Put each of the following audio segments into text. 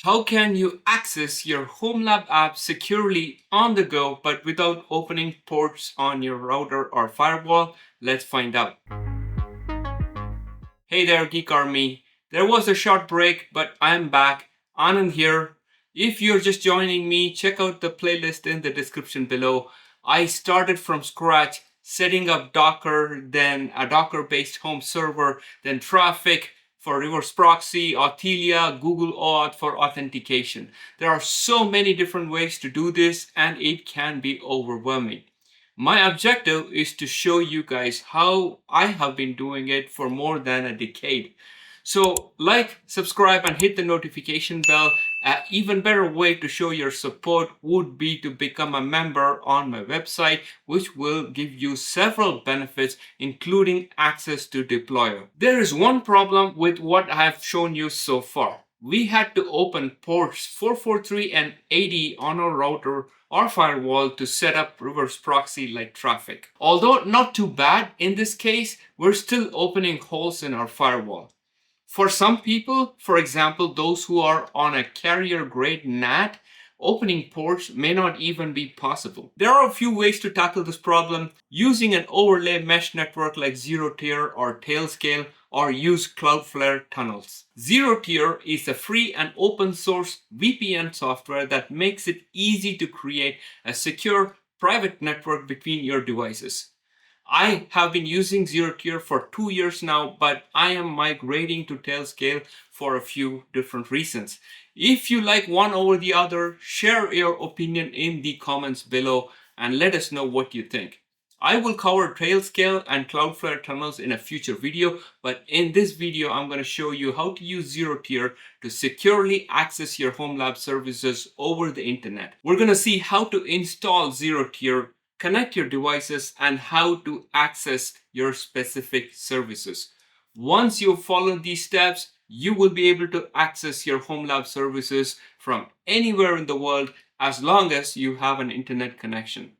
How can you access your Homelab app securely on the go but without opening ports on your router or firewall? Let's find out. Hey there, Geek Army. There was a short break, but I'm back. Anand here. If you're just joining me, check out the playlist in the description below. I started from scratch, setting up Docker, then a Docker-based home server, then Traefik for reverse proxy, Authelia, Google Auth for authentication. There are so many different ways to do this, and it can be overwhelming. My objective is to show you guys how I have been doing it for more than a decade. So like, subscribe and hit the notification bell. An even better way to show your support would be to become a member on my website, which will give you several benefits, including access to Deployer. There is one problem with what I have shown you so far. We had to open ports 443 and 80 on our router or firewall to set up reverse proxy like Traefik. Although not too bad in this case, we're still opening holes in our firewall. For some people, for example, those who are on a carrier grade NAT, opening ports may not even be possible. There are a few ways to tackle this problem using an overlay mesh network like ZeroTier or Tailscale, or use Cloudflare tunnels. ZeroTier is a free and open source VPN software that makes it easy to create a secure private network between your devices. I have been using ZeroTier for 2 years now, but I am migrating to Tailscale for a few different reasons. If you like one over the other, share your opinion in the comments below and let us know what you think. I will cover Tailscale and Cloudflare tunnels in a future video, but in this video I'm going to show you how to use ZeroTier to securely access your Homelab services over the internet. We're going to see how to install ZeroTier, connect your devices, and how to access your specific services. Once you follow these steps, you will be able to access your Homelab services from anywhere in the world as long as you have an internet connection.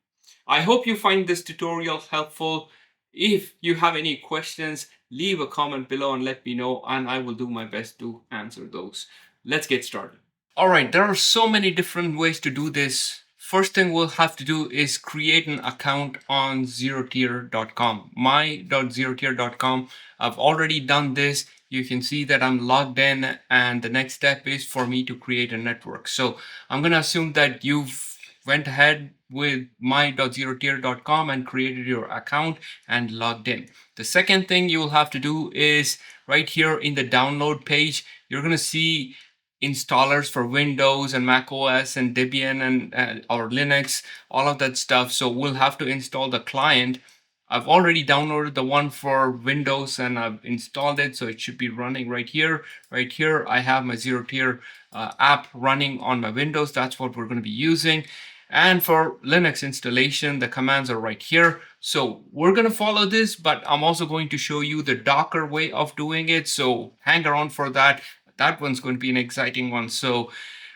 I hope you find this tutorial helpful. If you have any questions, leave a comment below and let me know, and I will do my best to answer those. Let's get started. All right, there are so many different ways to do this. First thing we'll have to do is create an account on zerotier.com, my.zerotier.com. I've already done this. You can see that I'm logged in, and the next step is for me to create a network. So I'm going to assume that you've went ahead with my.zerotier.com and created your account and logged in. The second thing you will have to do is right here in the download page, you're going to see installers for Windows and Mac OS and Debian and or Linux, all of that stuff. So we'll have to install the client. I've already downloaded the one for Windows and I've installed it, so it should be running right here. Right here, I have my ZeroTier app running on my Windows. That's what we're going to be using. And for Linux installation, the commands are right here. So we're going to follow this, but I'm also going to show you the Docker way of doing it. So hang around for that. That one's going to be an exciting one. So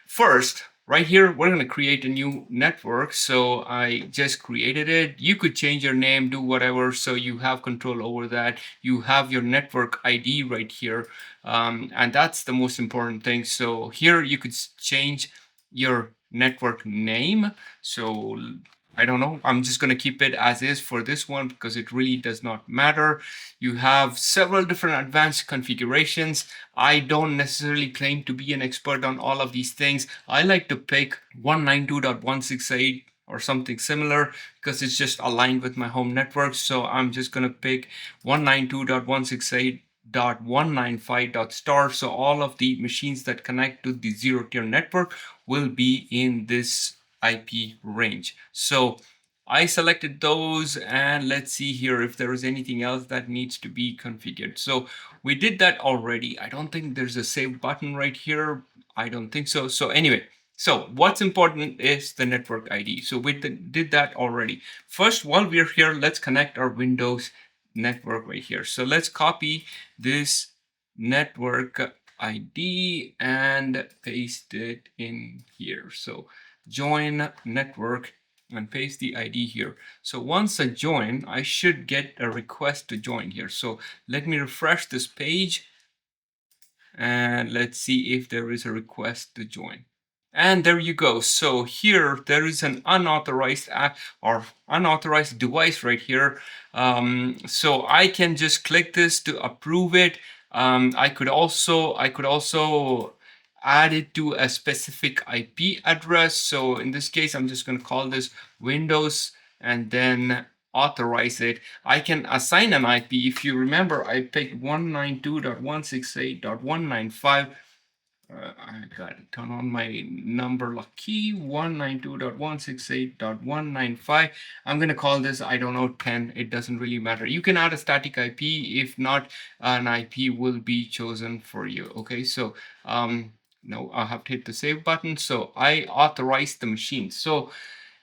first, right here, we're going to create a new network. So I just created it. You could change your name, do whatever. So you have control over that. You have your network ID right here. And that's the most important thing. So here you could change your network name. So I don't know, I'm just going to keep it as is for this one because it really does not matter. You have several different advanced configurations. I don't necessarily claim to be an expert on all of these things. I like to pick 192.168 or something similar because it's just aligned with my home network. So I'm just going to pick 192.168.195.star. So all of the machines that connect to the ZeroTier network will be in this IP range. So I selected those, and let's see here if there is anything else that needs to be configured. So we did that already. I don't think there's a save button right here. I don't think so. So anyway, so what's important is the network ID. So we did that already. First, while we're here, let's connect our Windows network right here. So let's copy this network ID and paste it in here. So join network and paste the ID here. So once I join, I should get a request to join here. So let me refresh this page And let's see if there is a request to join. And there you go. So here there is an unauthorized app or unauthorized device right here. So I can just click this to approve it. I could also add it to a specific IP address. So in this case, I'm just going to call this Windows and then authorize it. I can assign an IP. If you remember, I picked 192.168.195. I got to turn on my number lock key, 192.168.195. I'm going to call this, I don't know, 10. It doesn't really matter. You can add a static IP. If not, an IP will be chosen for you. Okay, so no, I have to hit the save button. So I authorize the machine. So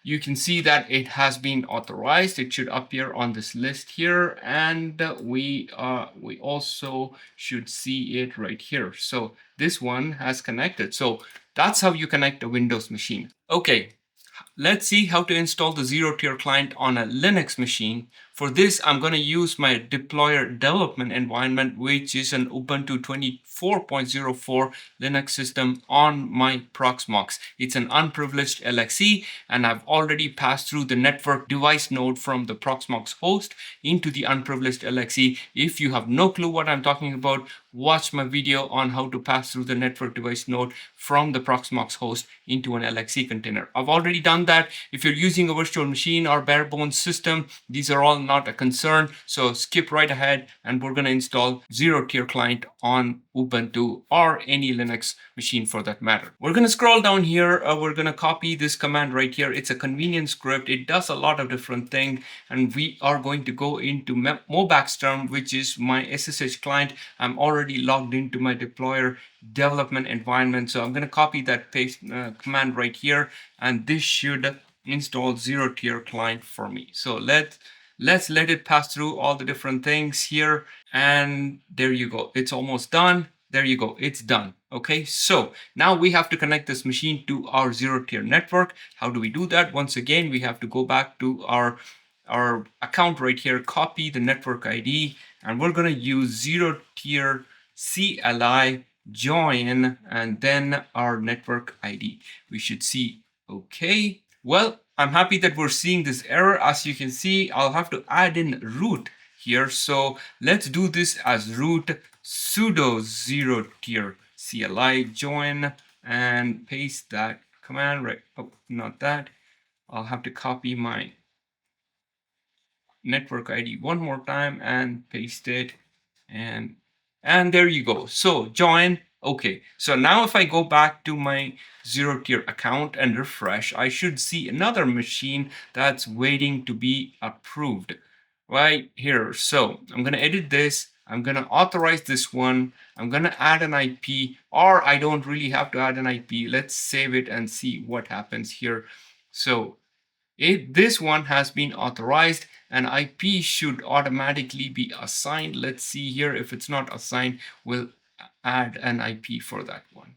you can see that it has been authorized. It should appear on this list here, and we also should see it right here. So this one has connected. So that's how you connect a Windows machine. Okay, let's see how to install the ZeroTier client on a Linux machine. For this, I'm going to use my DEPLOYRR development environment, which is an Ubuntu 24.04 Linux system on my proxmox. It's an unprivileged LXC, and I've already passed through the network device node from the proxmox host into the unprivileged LXC. If you have no clue what I'm talking about, watch my video on how to pass through the network device node from the proxmox host into an LXC container. I've already done that. If you're using a virtual machine or bare bones system, these are all not a concern. So skip right ahead, and we're going to install ZeroTier client on Ubuntu or any Linux machine for that matter. We're going to scroll down here. We're going to copy this command right here. It's a convenient script. It does a lot of different things, and we are going to go into Mobax term, which is my SSH client. I'm already logged into my DEPLOYRR development environment. So I'm going to copy that paste command right here, and this should install ZeroTier client for me. So let's let it pass through all the different things here, and there you go. It's almost done. There you go. It's done. Okay, so now we have to connect this machine to our ZeroTier network. How do we do that? Once again, we have to go back to our account right here, copy the network ID, and we're going to use ZeroTier CLI join and then our network ID. We should see okay. Well, I'm happy that we're seeing this error. As you can see, I'll have to add in root here. So let's do this as root sudo ZeroTier CLI join and paste that command right. Oh, not that. I'll have to copy my network ID one more time and paste it, and there you go. So join. Okay, so now if I go back to my ZeroTier account and refresh, I should see another machine that's waiting to be approved right here. So I'm going to edit this. I'm going to authorize this one. I'm going to add an IP, or I don't really have to add an IP. Let's save it and see what happens here. So this one has been authorized, and IP should automatically be assigned. Let's see here. If it's not assigned, we'll add an IP for that one.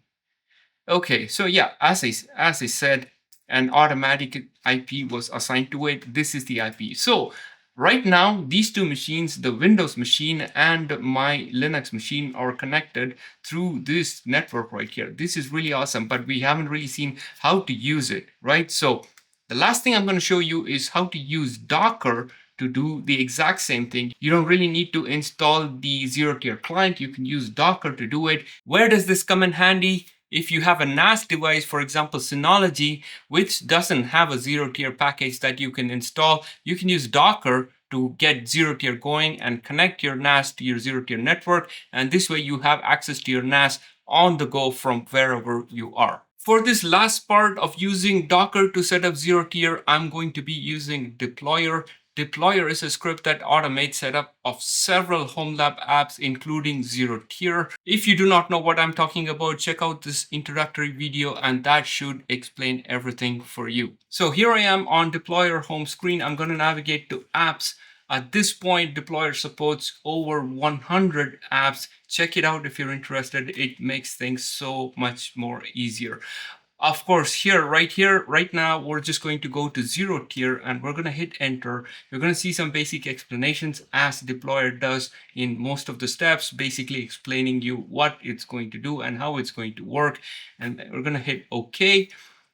Okay, so yeah, as I said, an automatic IP was assigned to it. This is the IP. So right now, these two machines, the Windows machine and my Linux machine, are connected through this network right here. This is really awesome, but we haven't really seen how to use it, right? So the last thing I'm going to show you is how to use Docker to do the exact same thing. You don't really need to install the ZeroTier client. You can use Docker to do it. Where does this come in handy? If you have a NAS device, for example, Synology, which doesn't have a ZeroTier package that you can install, you can use Docker to get ZeroTier going and connect your NAS to your ZeroTier network. And this way you have access to your NAS on the go from wherever you are. For this last part of using Docker to set up ZeroTier, I'm going to be using DEPLOYRR. DEPLOYRR is a script that automates setup of several Homelab apps, including ZeroTier. If you do not know what I'm talking about, check out this introductory video, and that should explain everything for you. So here I am on DEPLOYRR home screen. I'm going to navigate to apps. At this point, DEPLOYRR supports over 100 apps. Check it out if you're interested. It makes things so much more easier. Of course, here, right now, we're just going to go to ZeroTier and we're going to hit enter. You're going to see some basic explanations as Deployer does in most of the steps, basically explaining you what it's going to do and how it's going to work. And we're going to hit OK.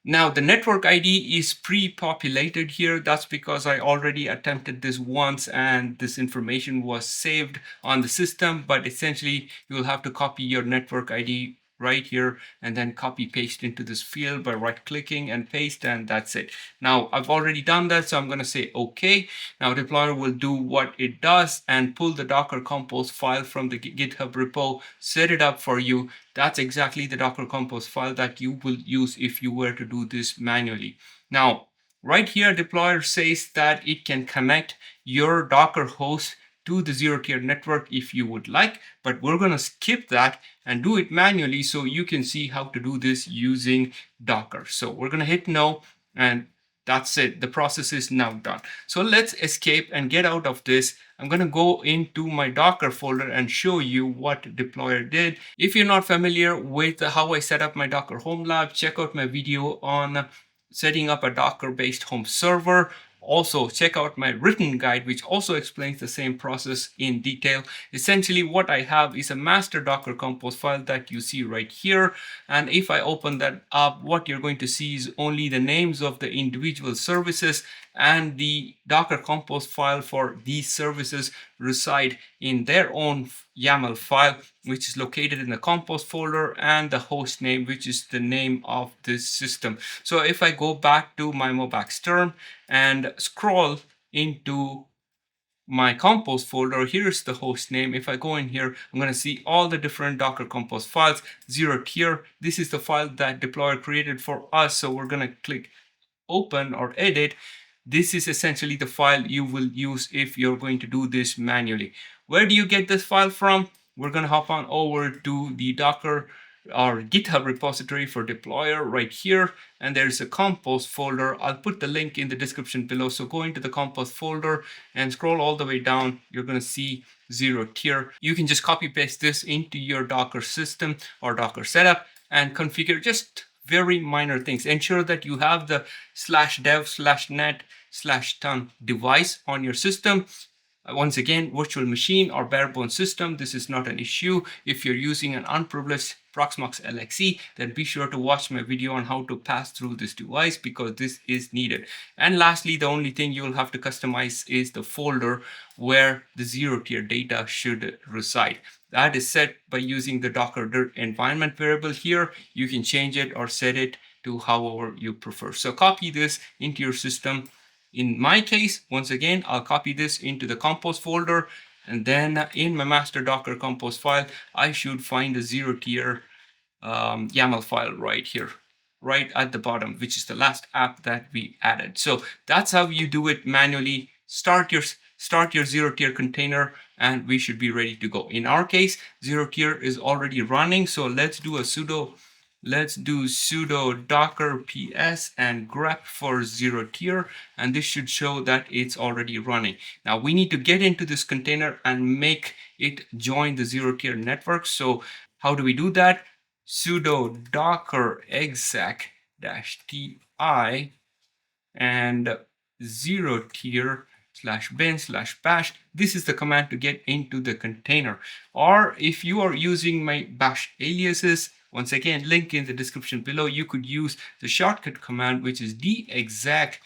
Now, the network ID is pre-populated here. That's because I already attempted this once and this information was saved on the system. But essentially, you'll have to copy your network ID right here and then copy paste into this field by right clicking and paste, and that's it. Now I've already done that, so I'm going to say OK. Now Deployer will do what it does and pull the Docker Compose file from the GitHub repo, set it up for you. That's exactly the Docker Compose file that you will use if you were to do this manually. Now right here, Deployer says that it can connect your Docker host to the ZeroTier network if you would like, but we're going to skip that and do it manually so you can see how to do this using Docker. So we're going to hit no, and that's it. The process is now done. So let's escape and get out of this. I'm going to go into my Docker folder and show you what Deployer did. If you're not familiar with how I set up my Docker Home Lab, check out my video on setting up a Docker-based home server. Also, check out my written guide, which also explains the same process in detail. Essentially, what I have is a master Docker Compose file that you see right here. And if I open that up, what you're going to see is only the names of the individual services, and the Docker Compose file for these services reside in their own YAML file, which is located in the Compose folder, and the host name, which is the name of this system. So if I go back to my Mobax term and scroll into my Compose folder, here's the host name. If I go in here, I'm going to see all the different Docker Compose files. ZeroTier, this is the file that Deployer created for us. So we're going to click open or edit. This is essentially the file you will use if you're going to do this manually. Where do you get this file from? We're going to hop on over to the Docker or GitHub repository for Deployer right here, and there's a Compose folder. I'll put the link in the description below. So go into the Compose folder and scroll all the way down. You're going to see ZeroTier. You can just copy paste this into your Docker system or Docker setup and configure just very minor things. Ensure that you have the /dev/net/ton device on your system. Once again, virtual machine or bare bones system, this is not an issue. If you're using an unprivileged proxmox LXC, then be sure to watch my video on how to pass through this device because this is needed. And lastly, the only thing you'll have to customize is the folder where the ZeroTier data should reside. That is set by using the Docker environment variable here. You can change it or set it to however you prefer. So copy this into your system. In my case, once again, I'll copy this into the Compose folder, and then in my master Docker Compose file, I should find the ZeroTier YAML file right here, right at the bottom, which is the last app that we added. So that's how you do it manually. Start your ZeroTier container, and we should be ready to go. In our case, ZeroTier is already running, so let's do sudo docker ps and grep for ZeroTier, and this should show that it's already running. Now we need to get into this container and make it join the ZeroTier network. So how do we do that? Sudo docker exec -ti and ZeroTier/bin/bash. This is the command to get into the container. Or if you are using my bash aliases, once again, link in the description below, you could use the shortcut command, which is dexec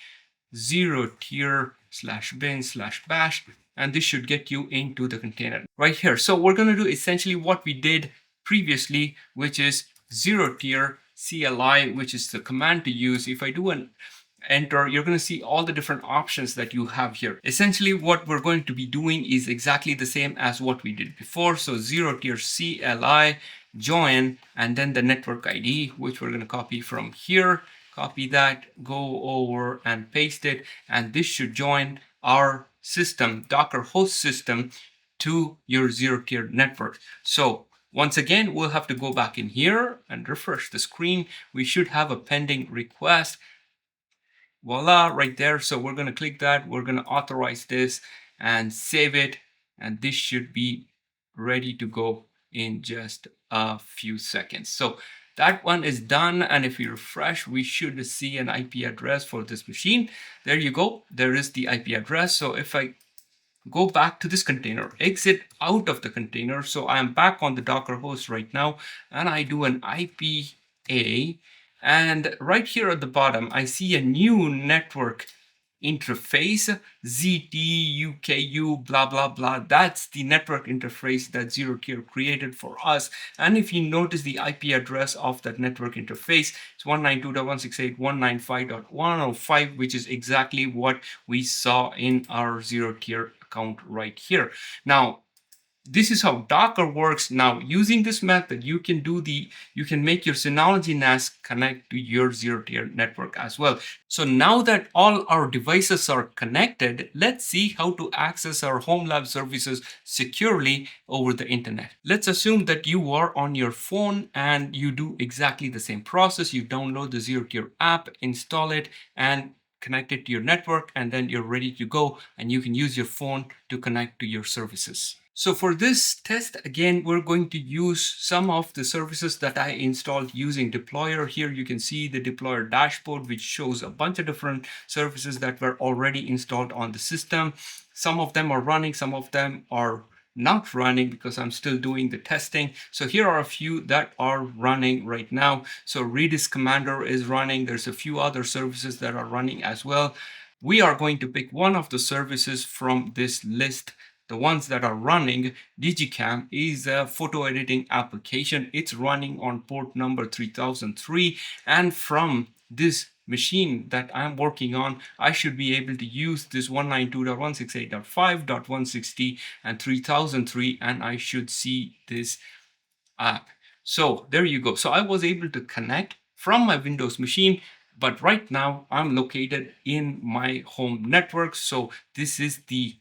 ZeroTier/bin/bash, and this should get you into the container right here. So we're going to do essentially what we did previously, which is ZeroTier CLI, which is the command to use. If I do an enter, you're going to see all the different options that you have here. Essentially, what we're going to be doing is exactly the same as what we did before. So ZeroTier CLI join, and then the network ID, which we're going to copy from here. Copy that, go over and paste it, and this should join our system, Docker host system, to your ZeroTier network. So once again, we'll have to go back in here and refresh the screen. We should have a pending request. Voila, right there. So we're going to click that. We're going to authorize this and save it. And this should be ready to go in just a few seconds. So That one is done, and if we refresh, we should see an IP address for this machine. There you go. There is the IP address. So if I go back to this container, exit out of the container, so I am back on the Docker host right now, and I do an IPA, and right here at the bottom, I see a new network interface, ZTUKU, blah, blah, blah. That's the network interface that ZeroTier created for us. And if you notice the IP address of that network interface, it's 192.168.195.105, which is exactly what we saw in our ZeroTier account right here. Now, this is how Docker works. Now, using this method, you can make your Synology NAS connect to your ZeroTier network as well. So now that all our devices are connected, let's see how to access our Homelab services securely over the internet. Let's assume that you are on your phone and you do exactly the same process. You download the ZeroTier app, install it, and connect it to your network, and then you're ready to go, and you can use your phone to connect to your services. So for this test, again, we're going to use some of the services that I installed using DEPLOYRR. Here you can see the DEPLOYRR dashboard, which shows a bunch of different services that were already installed on the system. Some of them are running, some of them are not running because I'm still doing the testing. So here are a few that are running right now. So Redis Commander is running. There's a few other services that are running as well. We are going to pick one of the services from this list. The ones that are running. Digicam is a photo editing application. It's running on port number 3003, and from this machine that I'm working on, I should be able to use this 192.168.5.160 and 3003, and I should see this app. So there you go. So I was able to connect from my Windows machine, but right now I'm located in my home network. So this is the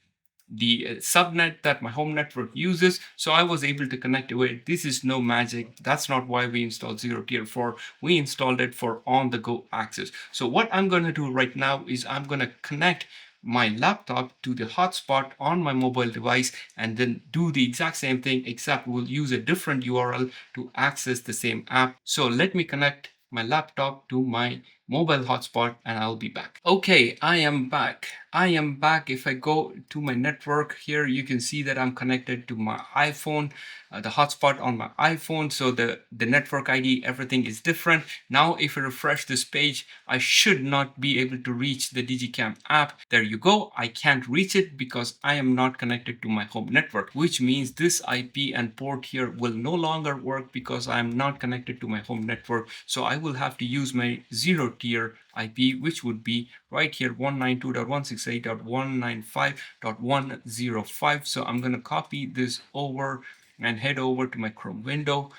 subnet that my home network uses. So I was able to connect to it. This is no magic. That's not why we installed ZeroTier 4. We installed it for on-the-go access. So what I'm going to do right now is I'm going to connect my laptop to the hotspot on my mobile device and then do the exact same thing, except we'll use a different URL to access the same app. So let me connect my laptop to my mobile hotspot and I'll be back. Okay, I am back. If I go to my network here, you can see that I'm connected to my iPhone, the hotspot on my iPhone. So the network ID, everything is different. Now, if I refresh this page, I should not be able to reach the Digicam app. There you go. I can't reach it because I am not connected to my home network, which means this IP and port here will no longer work because I'm not connected to my home network. So I will have to use my ZeroTier IP, which would be right here 192.168.195.105. So I'm going to copy this over and head over to my Chrome window.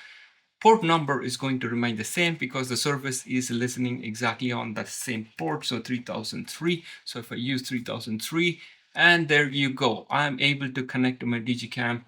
Port number is going to remain the same because the service is listening exactly on that same port, so 3003. So if I use 3003, and there you go, I'm able to connect to my Digicam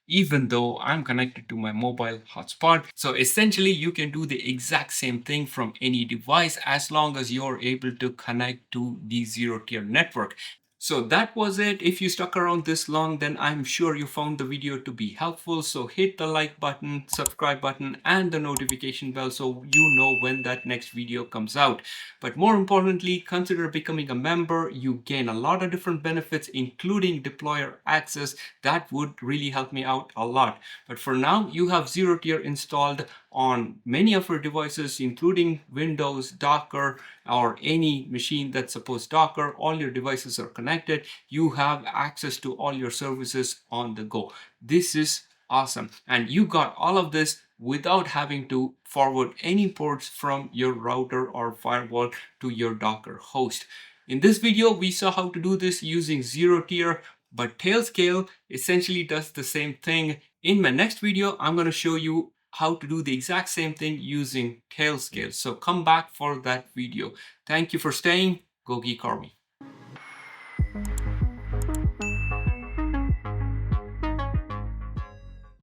even though I'm connected to my mobile hotspot. So essentially, you can do the exact same thing from any device as long as you're able to connect to the ZeroTier network. So that was it. If you stuck around this long, then I'm sure you found the video to be helpful. So hit the like button, subscribe button, and the notification bell so you know when that next video comes out. But more importantly, consider becoming a member. You gain a lot of different benefits, including DEPLOYRR access. That would really help me out a lot. But for now, you have ZeroTier installed on many of your devices, including Windows, Docker, or any machine that supports Docker. All your devices are connected. You have access to all your services on the go. This is awesome. And you got all of this without having to forward any ports from your router or firewall to your Docker host. In this video, we saw how to do this using ZeroTier, but Tailscale essentially does the same thing. In my next video, I'm going to show you how to do the exact same thing using Tailscale. So come back for that video. Thank you for staying. Go Geek Army.